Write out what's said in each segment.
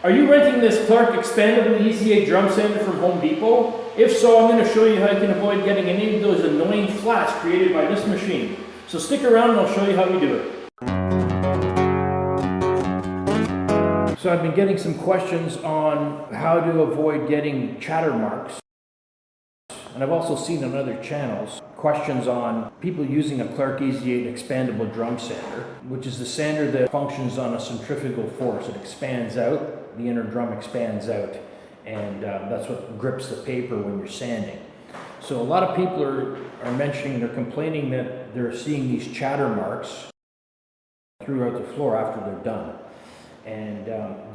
Are you renting this Clark expandable EZ8 drum sander from Home Depot? If so, I'm going to show you how you can avoid getting any of those annoying flats created by this machine. So stick around and I'll show you how we do it. So I've been getting some questions on how to avoid getting chatter marks. And I've also seen on other channels questions on people using a Clark EZ8 expandable drum sander, which is the sander that functions on a centrifugal force. It expands out, the inner drum expands out, and that's what grips the paper when you're sanding. So a lot of people are mentioning, they're complaining that they're seeing these chatter marks throughout the floor after they're done. And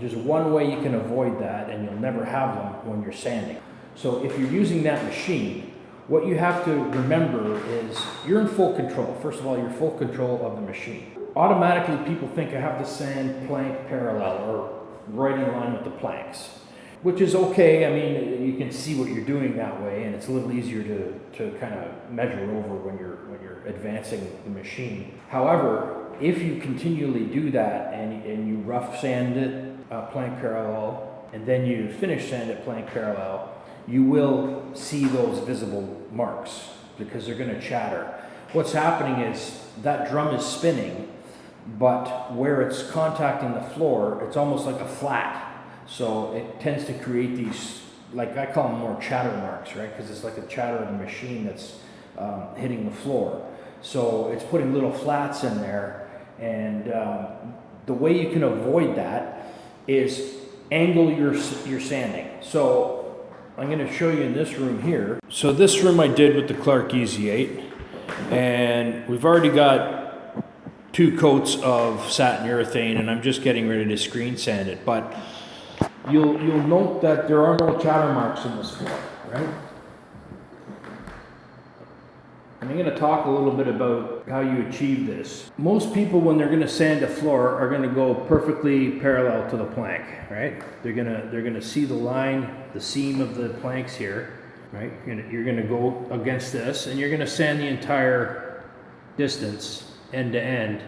there's one way you can avoid that, and you'll never have them when you're sanding. So if you're using that machine, what you have to remember is you're in full control. First of all, you're full control of the machine. Automatically, people think I have to sand plank parallel or right in line with the planks, which is okay. I mean, you can see what you're doing that way, and it's a little easier to kind of measure over when you're advancing the machine. However, if you continually do that and you rough sand it plank parallel, and then you finish sand it plank parallel, you will see those visible marks because they're going to chatter. What's happening is that drum is spinning, but where it's contacting the floor, it's almost like a flat. So it tends to create these, like I call them more chatter marks, right? Because it's like a chatter of the machine that's hitting the floor. So it's putting little flats in there, and the way you can avoid that is angle your sanding. So I'm going to show you in this room here. So this room I did with the Clark EZ8, and we've already got 2 coats of satin urethane, and I'm just getting ready to screen sand it. But you'll note that there are no chatter marks in this floor, right? And I'm going to talk a little bit about how you achieve this. Most people, when they're going to sand a floor, are going to go perfectly parallel to the plank, right? They're going to see the line, the seam of the planks here, right? You're going to go against this, and you're going to sand the entire distance end to end.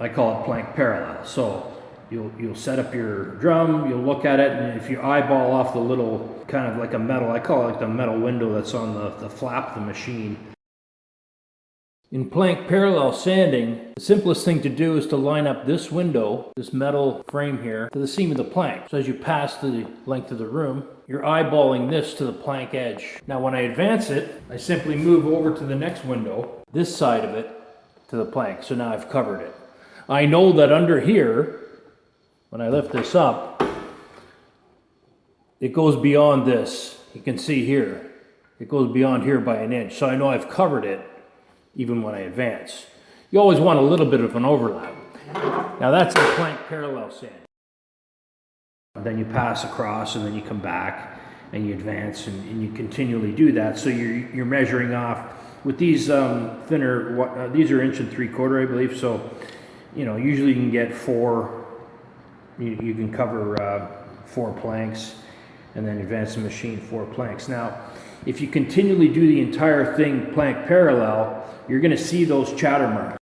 I call it plank parallel. So you'll set up your drum, you'll look at it, and if you eyeball off the little kind of like a metal, I call it like the metal window that's on the flap of the machine. In plank parallel sanding, the simplest thing to do is to line up this window, this metal frame here, to the seam of the plank. So as you pass the length of the room, you're eyeballing this to the plank edge. Now when I advance it, I simply move over to the next window, this side of it, to the plank. So now I've covered it. I know that under here, when I lift this up, it goes beyond this. You can see here, it goes beyond here by an inch. So I know I've covered it even when I advance. You always want a little bit of an overlap. Now that's the plank parallel sand. Then you pass across, and then you come back and you advance, and you continually do that. So you're measuring off with these thinner, these are 1 3/4 I believe. So usually you can get 4, you can cover 4 planks, and then advance the machine 4 planks. Now if you continually do the entire thing plank parallel, you're going to see those chatter marks.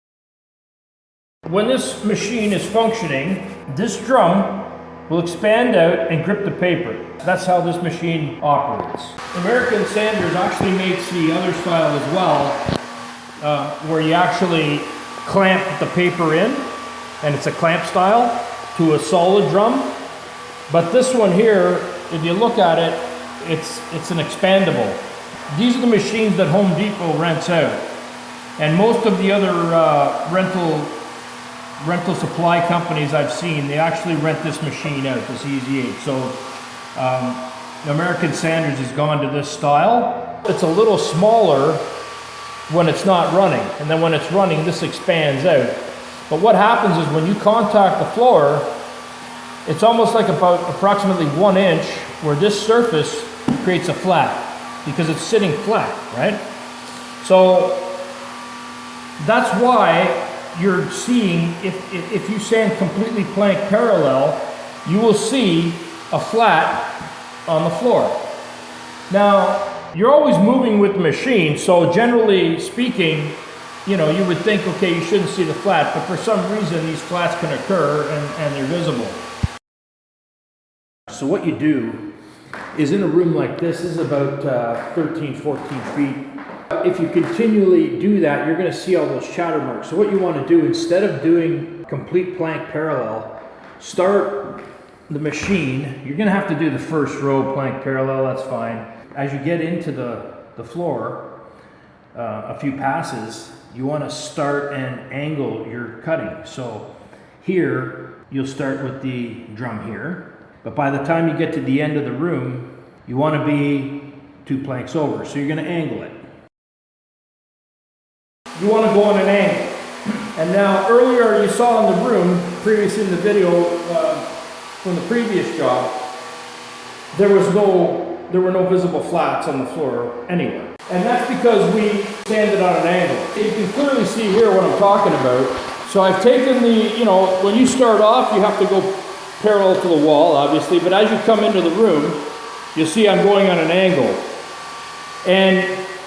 When this machine is functioning, this drum will expand out and grip the paper. That's how this machine operates. American Sanders actually makes the other style as well, where you actually clamp the paper in, and it's a clamp style to a solid drum. But this one here, if you look at it, it's an expandable. These are the machines that Home Depot rents out. And most of the other rental supply companies I've seen, they actually rent this machine out, this EZ8. So American Sanders has gone to this style. It's a little smaller when it's not running, and then when it's running, this expands out. But what happens is when you contact the floor, it's almost like about approximately 1 inch where this surface creates a flat because it's sitting flat, right? So that's why you're seeing, if you sand completely plank parallel, you will see a flat on the floor. Now, you're always moving with the machine, so generally speaking, you would think, okay, you shouldn't see the flat, but for some reason these flats can occur and they're visible. So what you do is in a room like this is about 13, 14 feet. If you continually do that, you're going to see all those chatter marks. So what you want to do, instead of doing complete plank parallel, start the machine. You're going to have to do the first row plank parallel, that's fine. As you get into the floor, a few passes, you want to start and angle your cutting. So here, you'll start with the drum here, but by the time you get to the end of the room, you want to be 2 planks over. So you're going to angle it. You want to go on an angle. And now earlier you saw in the room, previous in the video from the previous job, there were no visible flats on the floor anywhere. And that's because we sanded on an angle. You can clearly see here what I'm talking about. So I've taken when you start off, you have to go parallel to the wall, obviously, but as you come into the room, you'll see I'm going on an angle. And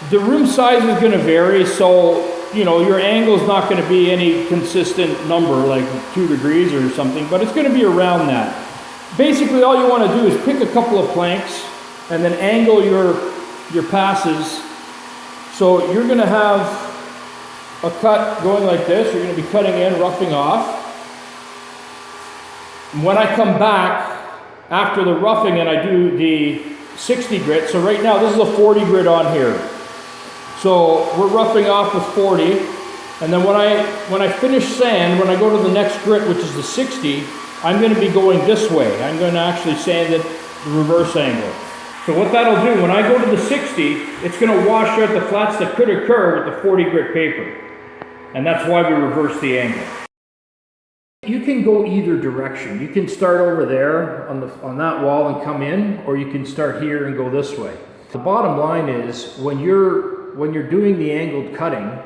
the room size is going to vary, so your angle is not going to be any consistent number like 2 degrees or something, but it's going to be around that. Basically, all you want to do is pick a couple of planks and then angle your passes. So you're going to have a cut going like this. You're going to be cutting in, roughing off. When I come back after the roughing and I do the 60 grit, so right now this is a 40 grit on here. So we're roughing off with 40, and then when I finish sand, when I go to the next grit, which is the 60, I'm going to be going this way. I'm going to actually sand it the reverse angle. So what that'll do, when I go to the 60, it's going to wash out the flats that could occur with the 40 grit paper. And that's why we reverse the angle. You can go either direction. You can start over there on that wall and come in, or you can start here and go this way. The bottom line is when you're doing the angled cutting,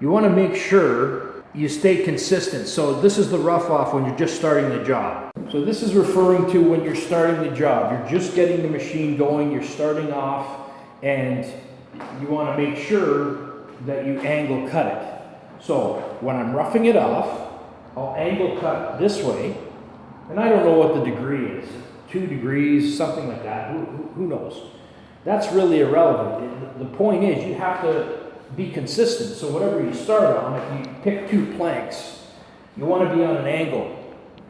you want to make sure you stay consistent. So this is the rough off when you're just starting the job. So this is referring to when you're starting the job. You're just getting the machine going, you're starting off, and you want to make sure that you angle cut it. So when I'm roughing it off, I'll angle cut this way, and I don't know what the degree is, 2 degrees, something like that, who knows? That's really irrelevant. The point is you have to be consistent. So whatever you start on, if you pick 2 planks, you want to be on an angle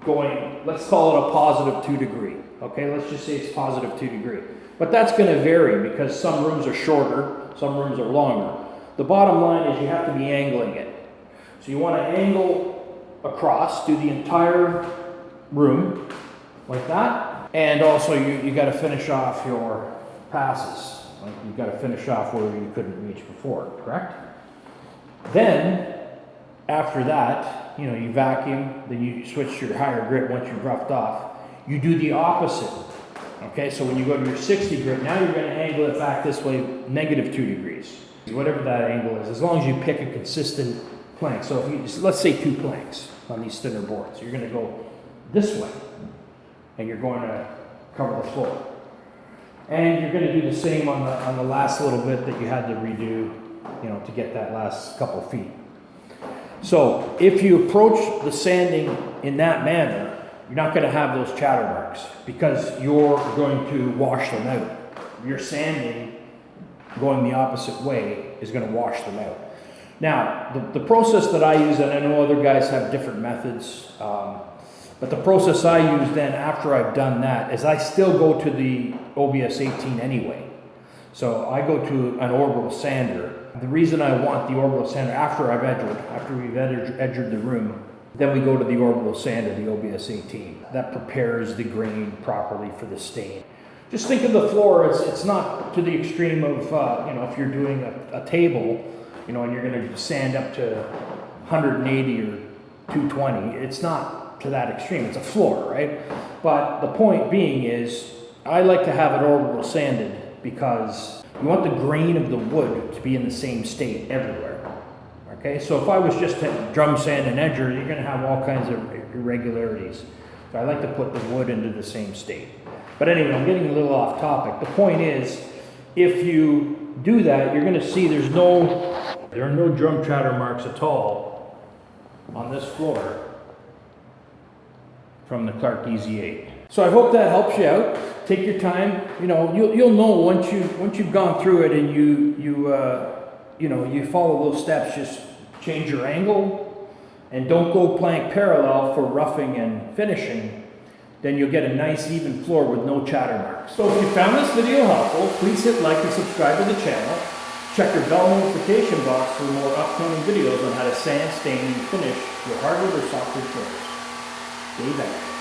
going, let's call it a positive 2 degree. Okay, let's just say it's positive 2 degree. But that's going to vary because some rooms are shorter, some rooms are longer. The bottom line is you have to be angling it. So you want to angle across, do the entire room like that. And also you got to finish off your passes. Like you've got to finish off where you couldn't reach before, correct? Then, after that, you vacuum, then you switch to your higher grit once you've roughed off. You do the opposite. Okay, so when you go to your 60 grit, now you're going to angle it back this way, negative 2 degrees. Whatever that angle is, as long as you pick a consistent plank. So let's say 2 planks on these thinner boards. You're going to go this way, and you're going to cover the floor. And you're going to do the same on the last little bit that you had to redo, to get that last couple feet. So if you approach the sanding in that manner, you're not going to have those chatter marks because you're going to wash them out. Your sanding going the opposite way is going to wash them out. Now, the process that I use, and I know other guys have different methods, but the process I use then after I've done that is I still go to the OBS 18 anyway. So I go to an orbital sander. The reason I want the orbital sander after we've edgered the room, then we go to the orbital sander, the OBS 18. That prepares the grain properly for the stain. Just think of the floor, it's not to the extreme of, if you're doing a table, and you're going to sand up to 180 or 220, it's not to that extreme. It's a floor, right? But the point being is, I like to have it orbital sanded because you want the grain of the wood to be in the same state everywhere. Okay, so if I was just to drum sand and edger, you're going to have all kinds of irregularities. So I like to put the wood into the same state. But anyway, I'm getting a little off topic. The point is, if you do that, you're going to see there are no drum chatter marks at all on this floor from the Clark EZ8. So I hope that helps you out. Take your time. You know, you'll know once you've gone through it and you follow those steps. Just change your angle and don't go plank parallel for roughing and finishing. Then you'll get a nice even floor with no chatter marks. So if you found this video helpful, please hit like and subscribe to the channel. Check your bell notification box for more upcoming videos on how to sand, stain, and finish your hardwood or softwood floors. Dave out.